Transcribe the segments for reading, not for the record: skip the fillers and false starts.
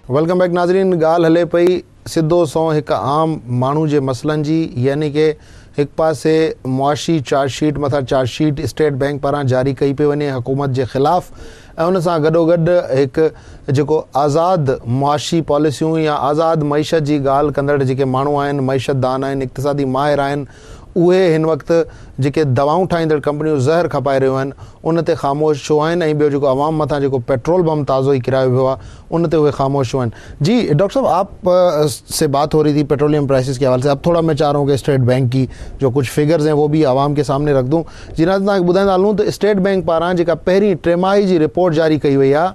Welcome back नाज़रीन। ॻाल्हि हले पई सिधो सौ हिकु आम माण्हू जे मसइलनि जी, यानी कि एक पासे मुआशी चार्जशीट मथां चार्जशीट स्टेट बैंक पारां जारी कई पई वञे हुकूमत जे ख़िलाफ़, ऐं उन सां गॾोगॾु हिकु जेको आज़ाद मुआशी पॉलिसियूं या आज़ाद मईशत जी ॻाल्हि कंदड़ जेके माण्हू आहिनि, मईशतदान आहिनि, इक़्तिसादी माहिर आहिनि, उहे हिन वक़्तु जेके दवाऊं ठाहींदड़ कंपनियूं ज़हर खपाए रहियूं आहिनि उन ते ख़ामोश छो आहिनि, ऐं ॿियो जेको आवाम मथां जेको पेट्रोल बम ताज़ो ई किरायो वियो आहे उन ते उहे ख़ामोश छो आहिनि। जी डॉक्टर साहब, आप से बात हो रही थी पेट्रोलियम प्राइसेस के हवाले से। अब थोड़ा मैं चाह रहा हूँ कि स्टेट बैंक की जो कुछ फिगर्स हैं वो भी आवाम के सामने रख दूँ। जिन्हें तव्हांखे ॿुधाईंदा हलूं त स्टेट बैंक पारां जेका पहिरीं टिमाही जी रिपोर्ट जारी कई वई आहे,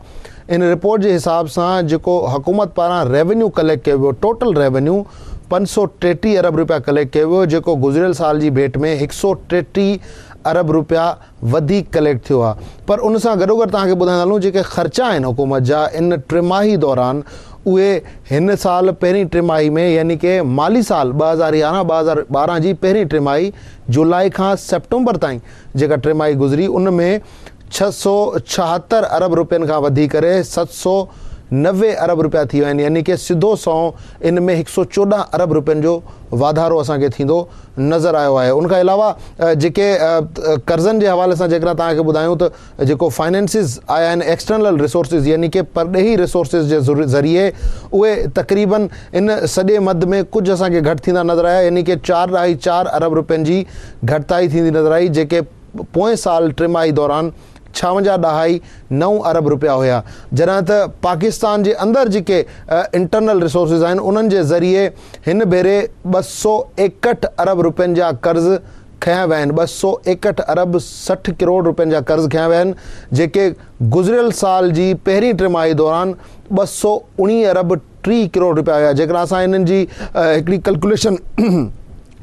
इन रिपोर्ट जे हिसाब सां जेको हुकूमत पारां रेवेन्यू कलेक्ट कयो वियो, टोटल रेवेन्यू 533 अरब रुपया कलेक्ट कयो वियो, जेको गुज़िरियल साल जी भेट में 133 अरब रुपया वधीक कलेक्ट थियो आहे। पर उन सां गॾोगॾु तव्हांखे ॿुधाईंदा हलूं जेके ख़र्चा आहिनि हुकूमत जा इन टिमाही दौरान, उहे हिन साल पहिरीं टिमाही में, यानी कि माली साल 2011-2012 जी पहिरीं टिमाही जुलाई खां सेप्टेंबर ताईं जेका टिमाही गुज़री, उन में 676 अरब रुपयनि खां वधी करे 790 अरब रुपया थी विया आहिनि, यानी कि सिधो सौ इन में 114 अरब रुपयनि जो वाधारो असांखे थींदो नज़र आयो आहे। उनखां अलावा जेके कर्ज़नि जे हवाले सां जेकॾहिं तव्हांखे ॿुधायूं त जेको फाइनेंसिस आया आहिनि एक्सटर्नल रिसोर्सिस, यानी कि परॾेही रिसोर्सिस जे ज़रिए, उहे तक़रीबन इन सॼे मद में कुझु असांखे घटि थींदा नज़र आया, यानी कि 4.4 अरब रुपयनि जी घटिताई थींदी नज़र आई, जेके पोएं साल टिमाही दौरान 56.9 अरब रुपया हुया। जॾहिं त पाकिस्तान जे अंदरि जेके इंटरनल रिसोर्सिस आहिनि उन्हनि जे ज़रिए हिन भेरे 261 अरब रुपयनि जा कर्ज़ खयां विया आहिनि, 261 अरब 60 करोड़ रुपयनि जा कर्ज़ खयां विया आहिनि, जेके गुज़िरियल साल जी पहिरीं टिमाही दौरान 219 अरब 3 करोड़ रुपया हुया। जेकॾहिं असां इन्हनि जी हिकिड़ी कैलकुलेशन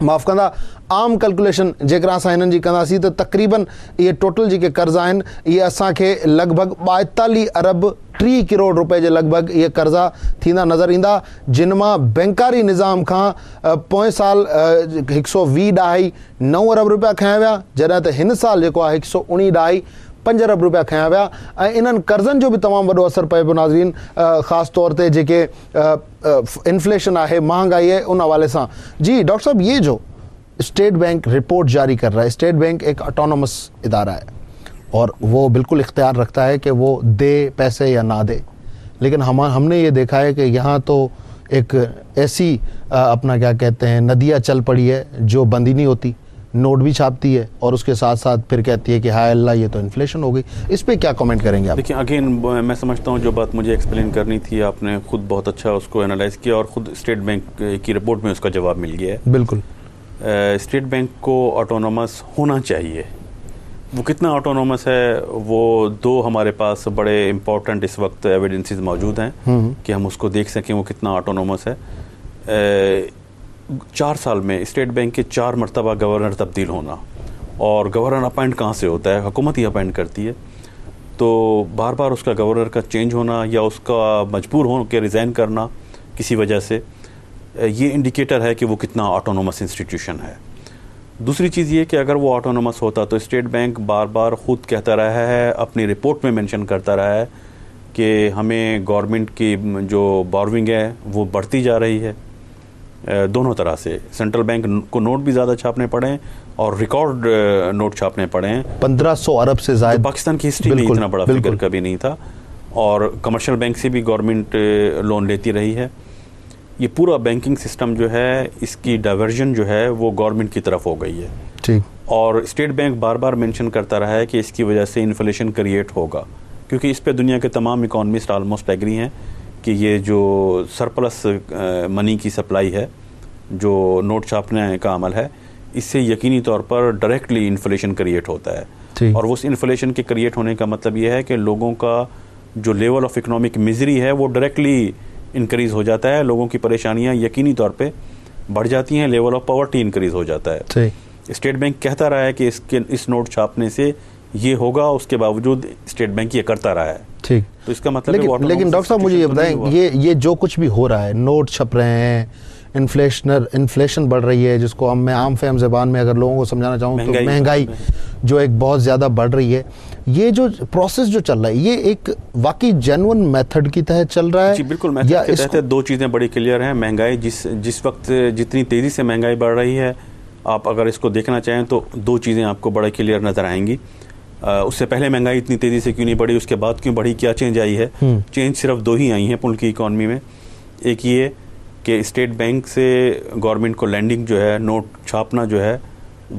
माफ़ कंदा आम कैलकुलेशन जेकॾहिं असां हिननि जी कंदासीं त तक़रीबन इहे टोटल जेके कर्ज़ा आहिनि इहे असांखे लॻभॻि 42 अरब 3 करोड़ रुपए जे लॻभॻि इहे कर्ज़ा थींदा नज़र ईंदा, जिन मां बैंकारी निज़ाम खां पोएं साल 120.9 अरब रुपया खयां विया, जॾहिं त हिन साल जेको आहे 119.5 अरब रुपया खयां विया। ऐं इन्हनि कर्ज़नि जो बि तमामु वॾो असरु पए पियो नाज़रीन, ख़ासि तौर ते जेके इन्फ्लेशन आहे, महांगाई आहे, उन हवाले सां। जी डॉक्टर साहब, ये जो स्टेट बैंक रिपोर्ट जारी कर रहा है, स्टेट बैंक एक ऑटोनोमस इदारा है और वो बिल्कुल इख्तियार रखता है कि वो दे पैसे या ना दे, लेकिन हमने ये देखा है कि यहाँ तो एक ऐसी अपना क्या कहते हैं नदियाँ चल पड़ी है जो बंद ही नहीं होती, नोट भी छापती है और उसके साथ साथ फिर कहती है कि हाय अल्लाह ये तो इन्फ्लेशन हो गई। इस पे क्या कमेंट करेंगे आप? देखिए, अगेन मैं समझता हूँ जो बात मुझे एक्सप्लेन करनी थी आपने खुद बहुत अच्छा उसको एनालाइज किया और खुद स्टेट बैंक की रिपोर्ट में उसका जवाब मिल गया है। बिल्कुल, स्टेट बैंक को ऑटोनोमस होना चाहिए। वो कितना ऑटोनोमस है, वो दो हमारे पास बड़े इम्पोर्टेंट इस वक्त एविडेंसेस मौजूद हैं कि हम उसको देख सकें वो कितना ऑटोनोमस है। 4 साल में स्टेट बैंक के 4 मरतबा गवर्नर तब्दील होना, और गवर्नर अपॉइंट कहाँ से होता है, हुकूमत ही अपॉइंट करती है, तो बार बार उसका गवर्नर का चेंज होना या उसका मजबूर हो के रिज़ाइन करना किसी वजह से, ये इंडिकेटर है कि वो कितना ऑटोनोमस इंस्टीट्यूशन है। दूसरी चीज़ ये कि अगर वो ऑटोनोमस होता तो स्टेट बैंक बार बार ख़ुद कहता रहा है, अपनी रिपोर्ट में मेंशन करता रहा है कि हमें गवर्नमेंट की जो बोरोइंग है वो बढ़ती जा रही है, दोनों तरह से। सेंट्रल बैंक को नोट भी ज़्यादा छापने पड़े और रिकॉर्ड नोट छापने पड़े हैं, 1500 अरब से ज़्यादा, पाकिस्तान की हिस्ट्री में इतना बड़ा फिगर कभी नहीं था। और कमर्शियल बैंक से भी गवर्नमेंट लोन लेती रही है। ये पूरा बैंकिंग सिस्टम जो है, इसकी डाइवर्जन जो है वो गवर्नमेंट की तरफ हो गई है। ठीक। और स्टेट बैंक बार बार मेंशन करता रहा है कि इसकी वजह से इन्फ्लेशन क्रिएट होगा, क्योंकि इस पे दुनिया के तमाम इकोनॉमिस्ट ऑलमोस्ट एग्री हैं कि ये जो सरप्लस मनी की सप्लाई है, जो नोट छापने का अमल है, इससे यकीनी तौर पर डायरेक्टली इन्फ्लेशन क्रिएट होता है। और उस इन्फ्लेशन के क्रिएट होने का मतलब ये है कि लोगों का जो लेवल ऑफ इकोनॉमिक मिजरी है वो डायरेक्टली इंक्रीज़ हो जाता है, लोगों की परेशानियां यकीनी तौर पे बढ़ जाती हैं, लेवल ऑफ पॉवर्टी इंक्रीज़ हो जाता है। स्टेट बैंक कहता रहा है कि इस नोट छापने से ये होगा, उसके बावजूद स्टेट बैंक ये करता रहा है। ठीक, तो इसका मतलब लेकिन डॉक्टर साहब मुझे ये बताएं, ये जो कुछ भी हो रहा है, नोट छप रहे हैं, इन्फ्लेशन बढ़ रही है, जिसको मैं आम फहम ज़बान में अगर लोगों को समझाना चाहूँ तो جو ایک بہت زیادہ بڑھ رہی ہے. یہ جو پروسیس جو چل رہا ہے یہ ایک واقعی جینون میتھڈ کی تحت چل رہا ہے؟ جی بالکل میتھڈ کے تحت. دو چیزیں بڑی کلیئر ہیں. مہنگائی جس وقت جتنی تیزی سے مہنگائی بڑھ رہی ہے, آپ اگر اس کو دیکھنا چاہیں تو دو چیزیں آپ کو بڑا کلیئر نظر آئیں گی. اس سے پہلے مہنگائی اتنی تیزی سے کیوں نہیں بڑھی, اس کے بعد کیوں بڑھی, کیا چینج آئی ہے؟ چینج صرف دو ہی آئی ہیں ملک کی اکانومی میں. ایک یہ کہ اسٹیٹ بینک سے گورنمنٹ کو لینڈنگ جو ہے, نوٹ چھاپنا جو ہے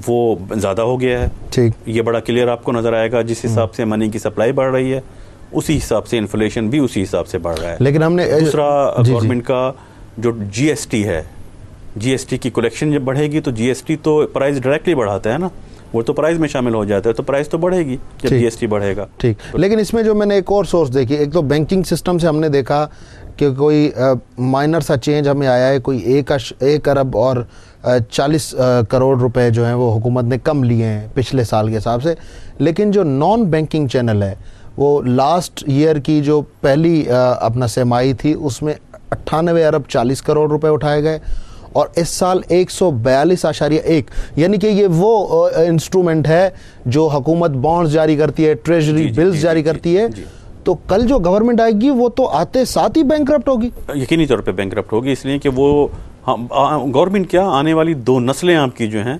وہ زیادہ ہو گیا ہے. ٹھیک, یہ بڑا کلیئر آپ کو نظر آئے گا. جس حساب سے منی کی سپلائی بڑھ رہی ہے اسی حساب سے انفلیشن بھی اسی حساب سے بڑھ رہا ہے. لیکن ہم نے دوسرا گورنمنٹ کا جو جی ایس ٹی ہے, جی ایس ٹی کی کلیکشن جب بڑھے گی تو جی ایس ٹی تو پرائز ڈائریکٹلی بڑھاتا ہے نا, وہ تو پرائز میں شامل ہو جاتا ہے, تو پرائز تو بڑھے گی جب جی ایس ٹی بڑھے گا. ٹھیک, لیکن اس میں جو میں نے ایک اور سورس دیکھی, ایک تو بینکنگ سسٹم سے ہم نے دیکھا کہ کوئی مائنر سا چینج ہمیں آیا ہے, کوئی 1 ارب اور 40 کروڑ روپے جو ہیں وہ حکومت نے کم لیے ہیں پچھلے سال کے حساب سے. لیکن جو نان بینکنگ چینل ہے وہ لاسٹ ایئر کی جو پہلی اپنا سرمائی تھی اس میں 98 ارب 40 کروڑ روپے اٹھائے گئے, اور اس سال 142.1, یعنی کہ یہ وہ انسٹرومنٹ ہے جو حکومت بانڈز جاری کرتی ہے, ٹریجری بلز جاری کرتی ہے. تو کل جو گورنمنٹ آئے گی وہ تو آتے ساتھ ہی بینکرپٹ ہوگی, یقینی طور پہ بینکرپٹ ہوگی. اس لیے کہ وہ گورنمنٹ کیا آنے والی 2 نسلیں آپ کی جو ہیں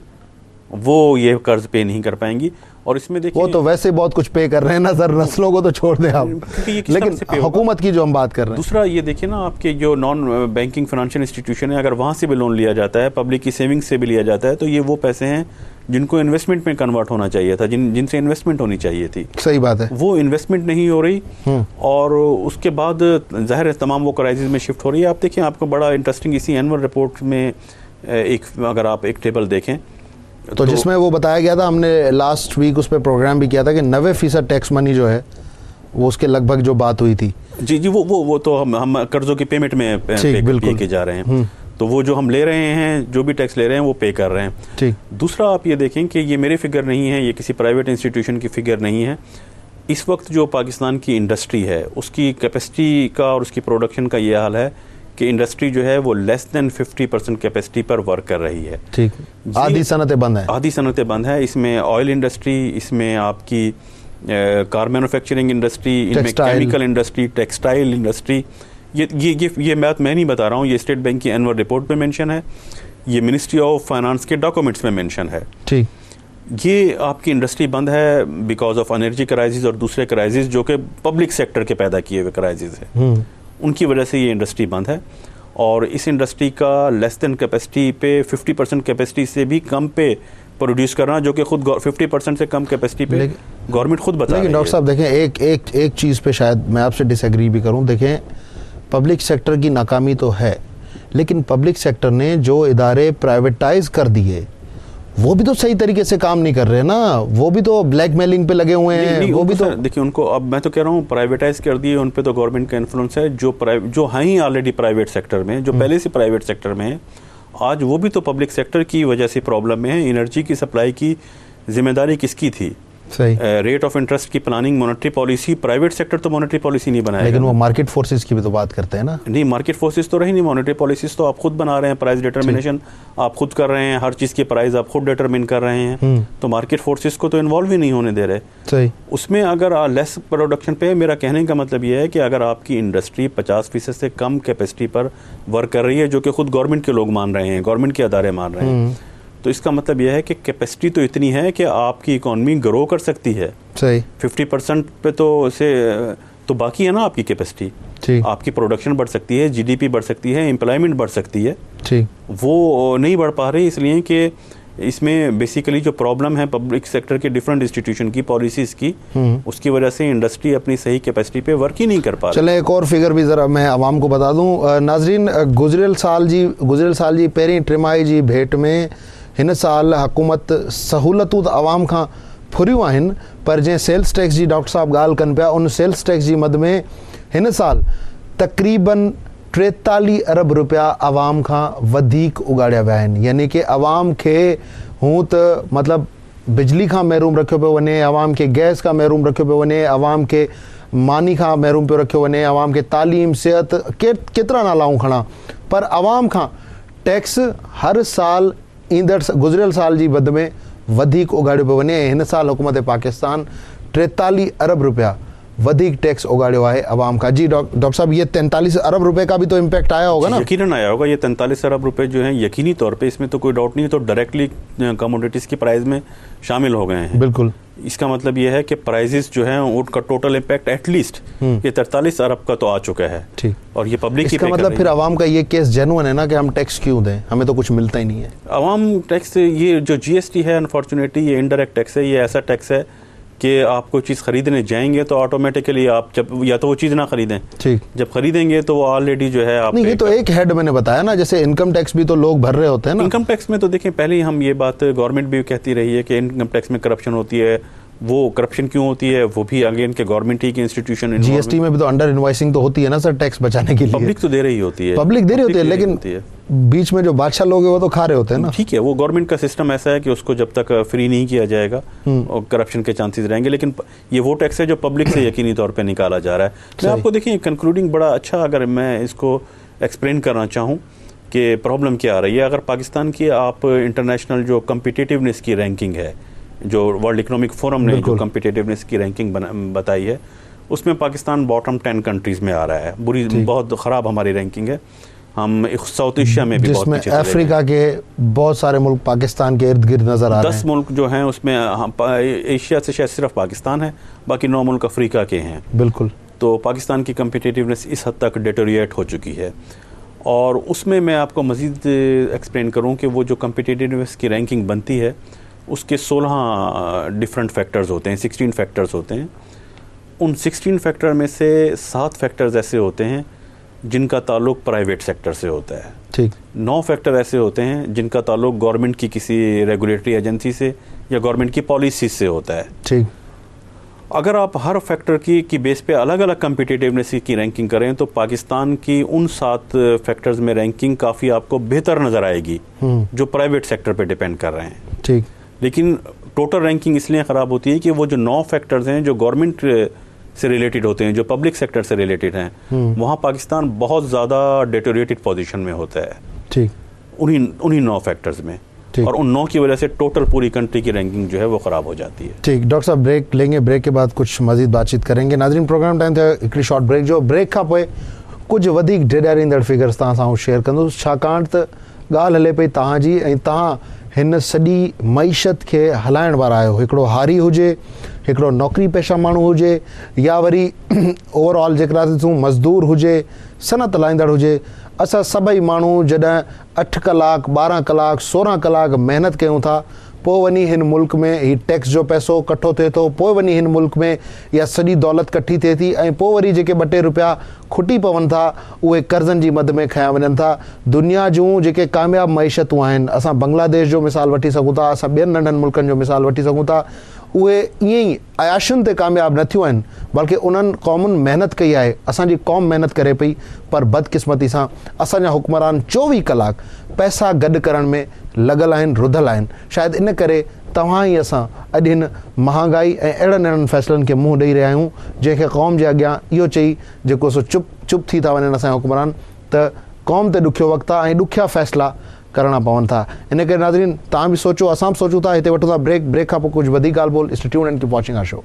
وہ یہ قرض پے نہیں کر پائیں گی. اور اس میں دیکھیں وہ تو ویسے بہت کچھ پے کر رہے ہیں نا سر, نسلوں کو تو چھوڑ دیں آپ, لیکن حکومت کی جو ہم بات کر رہے ہیں. دوسرا یہ دیکھیں نا, آپ کے جو نان بینکنگ فائنینشیل انسٹیٹیوشن ہے, اگر وہاں سے بھی لون لیا جاتا ہے, پبلک کی سیونگ سے بھی لیا جاتا ہے, تو یہ وہ پیسے ہیں جن کو انویسٹمنٹ میں کنورٹ ہونا چاہیے تھا, جن سے انویسٹمنٹ ہونی چاہیے تھی. صحیح بات ہے, وہ انویسٹمنٹ نہیں ہو رہی, اور اس کے بعد ظاہر ہے تمام وہ کرائسس میں شفٹ ہو رہی ہے. آپ دیکھیں, آپ کو بڑا انٹرسٹنگ اسی اینول رپورٹ میں اگر آپ ایک ٹیبل دیکھیں تو جس میں وہ بتایا گیا تھا, ہم نے لاسٹ ویک اس پہ پروگرام بھی کیا تھا کہ 90% ٹیکس منی جو ہے وہ اس کے لگ بھگ جو بات ہوئی تھی. جی وہ تو ہم قرضوں کی پیمنٹ میں پے کے جا رہے ہیں, تو وہ جو ہم لے رہے ہیں, جو بھی ٹیکس لے رہے ہیں وہ پے کر رہے ہیں. دوسرا آپ یہ دیکھیں کہ یہ میری فگر نہیں ہے, یہ کسی پرائیویٹ انسٹیٹیوشن کی فگر نہیں ہے. اس وقت جو پاکستان کی انڈسٹری ہے اس کی کیپیسٹی کا اور اس کی پروڈکشن کا یہ حال ہے کہ انڈسٹری جو ہے وہ لیس دین 50% کیپیسٹی پر ورک کر رہی ہے. ٹھیک, آدھی صنعتیں بند ہیں. آدھی صنعتیں بند ہیں. اس میں آئل انڈسٹری, اس میں آپ کی کار مینوفیکچرنگ انڈسٹری, ان میں کیمیکل انڈسٹری, ٹیکسٹائل انڈسٹری. یہ بات میں نہیں بتا رہا ہوں, یہ اسٹیٹ بینک کی اینول رپورٹ میں مینشن ہے, یہ منسٹری آف فائنانس کے ڈاکومنٹس میں مینشن ہے. ٹھیک, یہ آپ کی انڈسٹری بند ہے بیکاز آف انرجی کرائسس اور دوسرے کرائسس جو کہ پبلک سیکٹر کے پیدا کیے ہوئے کرائسس ہیں, ان کی وجہ سے یہ انڈسٹری بند ہے. اور اس انڈسٹری کا لیس دین کیپیسٹی پہ 50% کیپیسٹی سے بھی کم پہ پروڈیوس کرنا, جو کہ خود 50% سے کم کیپیسٹی پہ گورنمنٹ خود بتا رہی ہے. لیکن ڈاکٹر صاحب دیکھیں, ایک چیز پہ شاید میں آپ سے ڈس ایگری بھی کروں. دیکھیں, پبلک سیکٹر کی ناکامی تو ہے, لیکن پبلک سیکٹر نے جو ادارے پرائیویٹائز کر دیے وہ بھی تو صحیح طریقے سے کام نہیں کر رہے نا, وہ بھی تو بلیک میلنگ پہ لگے ہوئے ہیں. وہ بھی تو دیکھیں, ان کو اب میں تو کہہ رہا ہوں پرائیویٹائز کر دیے, ان پہ تو گورنمنٹ کا انفلوئنس ہے. جو ہیں آلریڈی پرائیویٹ سیکٹر میں, جو پہلے سے پرائیویٹ سیکٹر میں ہیں, آج وہ بھی تو پبلک سیکٹر کی وجہ سے پرابلم میں ہے. انرجی کی سپلائی کی ذمہ داری کس کی تھی؟ ریٹ آف انٹرسٹ کی planning, monetary policy, private sector تو مانیٹری پالیسی نہیں بنائے. لیکن وہ مارکیٹ فورسز کی بھی تو بات کرتے ہیں نا. نہیں, مارکیٹ فورسز تو رہی نہیں, مانیٹری پالیسیز تو آپ خود بنا رہے ہیں, پرائز ڈیٹرمنیشن آپ خود کر رہے ہیں, ہر چیز کی پرائز آپ خود ڈیٹرمن کر رہے ہیں, تو مارکیٹ فورسز کو تو انوالو ہی نہیں ہونے دے رہے. صحیح, اس میں اگر لیس پروڈکشن پہ, میرا کہنے کا مطلب یہ ہے کہ اگر آپ کی انڈسٹری 50% سے کم کیپیسٹی پر ورک کر رہی ہے, جو کہ خود گورنمنٹ کے لوگ مان رہے ہیں, گورنمنٹ کے ادارے مان رہے ہیں, تو اس کا مطلب یہ ہے کہ کیپیسٹی تو اتنی ہے کہ آپ کی اکانومی گرو کر سکتی ہے. صحیح, 50% پہ تو باقی ہے نا آپ کی کیپیسٹی, آپ کی پروڈکشن بڑھ سکتی ہے, جی ڈی پی بڑھ سکتی ہے, امپلائمنٹ بڑھ سکتی ہے. وہ نہیں بڑھ پا رہی, اس لیے کہ اس میں بیسیکلی جو پرابلم ہے پبلک سیکٹر کے ڈفرینٹ انسٹیٹیوشن کی پالیسیز کی, اس کی وجہ سے انڈسٹری اپنی صحیح کیپیسٹی پہ ورک ہی نہیں کر پا رہی. چلیں ایک اور فگر بھی ذرا میں عوام کو بتا دوں. ناظرین, گزرل سال جی پہری ٹرمائی جی بھیٹ میں ہن سال حکومت سہولتوں عوام کا پھریوں آہن, پر جن سیلس ٹیکس جی ڈاکٹر صاحب گال کن پیا, ان سیلس ٹیکس جی مد میں ہن سال تقریباً 43 ارب روپیہ عوام کا ودیک اگاڑیا ویا ہیں. یعنی کہ عوام کے ہوں تو مطلب بجلی کا محروم رکھو پہ ونے, عوام کے گیس کا محروم رکھو پہ ونے, عوام کے مانی کا محروم پہ رکھو ونے, عوام کے تعلیم صحت کترا نہ لاؤں کھڑا, پر عوام کا ٹیکس ہر سال ایندڑ گزرل سال جی بد میں वधीक उगाड़ियो पियो वञे। हिन साल हुकूमत पाकिस्तान 43 अरब रुपया वधिक टैक्स उगाड़ियो है अवाम का। जी डॉक्टर साहब, ये 43 अरब रुपए का भी तो इम्पैक्ट आया होगा ना? यकीनन आया होगा। ये 43 अरब रुपए जो हैं यकीनी तौर पे, इसमें तो कोई डाउट नहीं है, तो डायरेक्टली कमोडिटीज़ की प्राइस में शामिल हो गए हैं। बिल्कुल। इसका मतलब ये है कि प्राइजेस जो हैं उनका टोटल इम्पैक्ट एटलीस्ट ये 43 अरब का तो आ चुका है। ठीक। और ये पब्लिक इसका मतलब फिर अवाम का ये केस जेन्युइन है ना कि हम टैक्स क्यों दें, हमें तो कुछ मिलता ही नहीं है। अवाम टैक्स, ये जो GST है अनफॉर्चुनेटली ये इनडायरेक्ट टैक्स है। ये ऐसा टैक्स है कि आप कोई चीज़ खरीदने जाएंगे तो ऑटोमेटिकली आप जब या तो वो चीज़ ना खरीदें, ठीक, जब खरीदेंगे तो वो ऑलरेडी जो है आप नहीं, ये तो एक हेड मैंने बताया ना, जैसे इनकम टैक्स भी तो लोग भर रहे होते हैं ना। इनकम टैक्स में तो देखें, पहले ही हम ये बात गवर्नमेंट भी कहती रही है कि इनकम टैक्स में करप्शन होती है। वो करप्शन क्यों होती है, वो भी अगेन के गवर्नमेंट ही के इंस्टीट्यूशन। GST में भी तो अंडर इनवॉइसिंग तो होती है ना सर, टैक्स बचाने के लिए। पब्लिक तो दे रही होती है, पब्लिक दे रही होती है, लेकिन बीच में जो बादशाह लोग हैं वो तो खा रहे होते हैं ना। ठीक है, वो गवर्नमेंट का सिस्टम ऐसा है कि उसको जब तक फ्री नहीं किया जाएगा और करप्शन के चांसेस रहेंगे। लेकिन ये वो टैक्स है जो पब्लिक से यकीनी तौर पे निकाला जा रहा है। मैं आपको देखिए कंक्लूडिंग बड़ा अच्छा, अगर मैं इसको एक्सप्लेन करना चाहूँ कि प्रॉब्लम क्या आ रही है। अगर पाकिस्तान की आप इंटरनेशनल जो कम्पिटिटिवनेस की रैंकिंग है, जो वर्ल्ड इकोनॉमिक फोरम ने जो कम्पिटिटिवनेस की रैंकिंग बताई है, उसमें पाकिस्तान बॉटम 10 कंट्रीज़ में आ रहा है। बुरी, बहुत ख़राब हमारी रैंकिंग है। हम साउथ एशिया में भी बहुत पीछे, अफ्रीका के बहुत सारे मुल्क पाकिस्तान के इर्द गिर्द नजर आ रहे हैं। 10 मुल्क जो हैं उसमें एशिया से शायद सिर्फ पाकिस्तान है, बाकी 9 मुल्क अफ्रीका के हैं। बिल्कुल। तो पाकिस्तान की कम्पिटिटिवनेस इस हद तक डिटोरिएट हो चुकी है। और उसमें मैं आपको मज़ीद एक्सप्लेन करूँ कि वो जो कम्पिटिटिवनेस की रैंकिंग बनती है उसके 16 डिफरेंट फैक्टर्स होते हैं, 16 फैक्टर्स होते हैं। उन 16 फैक्टर में से 7 फैक्टर्स ऐसे होते हैं जिनका ताल्लुक प्राइवेट सेक्टर से होता है। ठीक। 9 फैक्टर ऐसे होते हैं जिनका ताल्लुक गवर्नमेंट की किसी रेगुलेटरी एजेंसी से या गवर्नमेंट की पॉलिसी से होता है। ठीक। अगर आप हर फैक्टर की बेस पे अलग अलग कम्पिटिटिवनेस की रैंकिंग करें तो पाकिस्तान की उन 7 फैक्टर्स में रैंकिंग काफ़ी आपको बेहतर नज़र आएगी जो प्राइवेट सेक्टर पे डिपेंड कर रहे हैं। ठीक। लेकिन टोटल रैंकिंग इसलिए ख़राब होती है कि वो जो 9 फैक्टर्स हैं जो गवर्नमेंट से रिलेटेड होते हैं, जो पब्लिक सेक्टर से रिलेटेड हैं, वहाँ पाकिस्तान बहुत ज़्यादा डिटोरिएटेड पोजीशन में होता है। ठीक। उन्हीं 9 फैक्टर्स में, और उन 9 की वजह से टोटल पूरी कंट्री की रैंकिंग जो है वो ख़राब हो जाती है। ठीक। डॉक्टर साहब ब्रेक लेंगे, ब्रेक के बाद कुछ मज़ीद बातचीत करेंगे। नाज़रीन, प्रोग्राम टाइम था हिकिड़ी शॉर्ट ब्रेक जो ब्रेक खां पोइ कुछ वधीक ॾेरारींदड़ फिगर्स तव्हां सां शेयर कंदुसि, छाकाणि त ॻाल्हि हले पई तव्हांजी ऐं तव्हां हिन सॼी मईशत खे हलाइण वारा आहियो। हिकिड़ो हारी हुजे, हिकिड़ो नौकरी पेशा माण्हू हुजे, या वरी ओवरऑल जेकॾहिं ॾिसूं मज़दूर हुजे, सनत हलाईंदड़ हुजे, असां सभई माण्हू जॾहिं 8 कलाक 12 कलाक 16 कलाक महिनत कयूं था, पोइ वञी हिन मुल्क में ही टैक्स जो पैसो कठो थिए थो, पोइ वञी हिन मुल्क में इहा सॼी दौलत कठी थिए थी, ऐं पोइ वरी जेके 2-3 रुपया खुटी पवनि था उहे कर्ज़नि जी मद में खया वञनि था। दुनिया जूं जेके कामयाबु मईशतूं आहिनि, असां बांग्लादेश जो मिसाल वठी सघूं था, असां ॿियनि नंढनि मुल्कनि जो मिसाल वठी सघूं था, उहे ईअं ई अयाशुनि ते कामयाबु न थियूं आहिनि, बल्कि उन्हनि क़ौमुनि महिनत कई आहे। असांजी क़ौम महिनत करे पई, पर बदकिस्मती सां असांजा हुक्मरान 24 कलाक पैसा गॾु करण में लॻल आहिनि, रुधल आहिनि। शायदि इन करे तव्हां ई असां अॼु हिन महांगाई ऐं अहिड़नि अहिड़नि फ़ैसिलनि खे मुंहुं ॾेई रहिया आहियूं जंहिंखे क़ौम जे अॻियां इहो चई जेको सो चुप थी था वञनि असांजा हुक्मरान, त क़ौम ते ॾुखियो वक़्तु आहे ऐं ॾुखिया फ़ैसिला करणा पवनि था। इन करे नाज़रीन, तव्हां बि सोचो, असां बि सोचूं था, हिते वठूं था ब्रेक। ब्रेक खां पोइ कुझु वधीक ॻाल्हि ॿोल। Stay tuned and keep watching our show.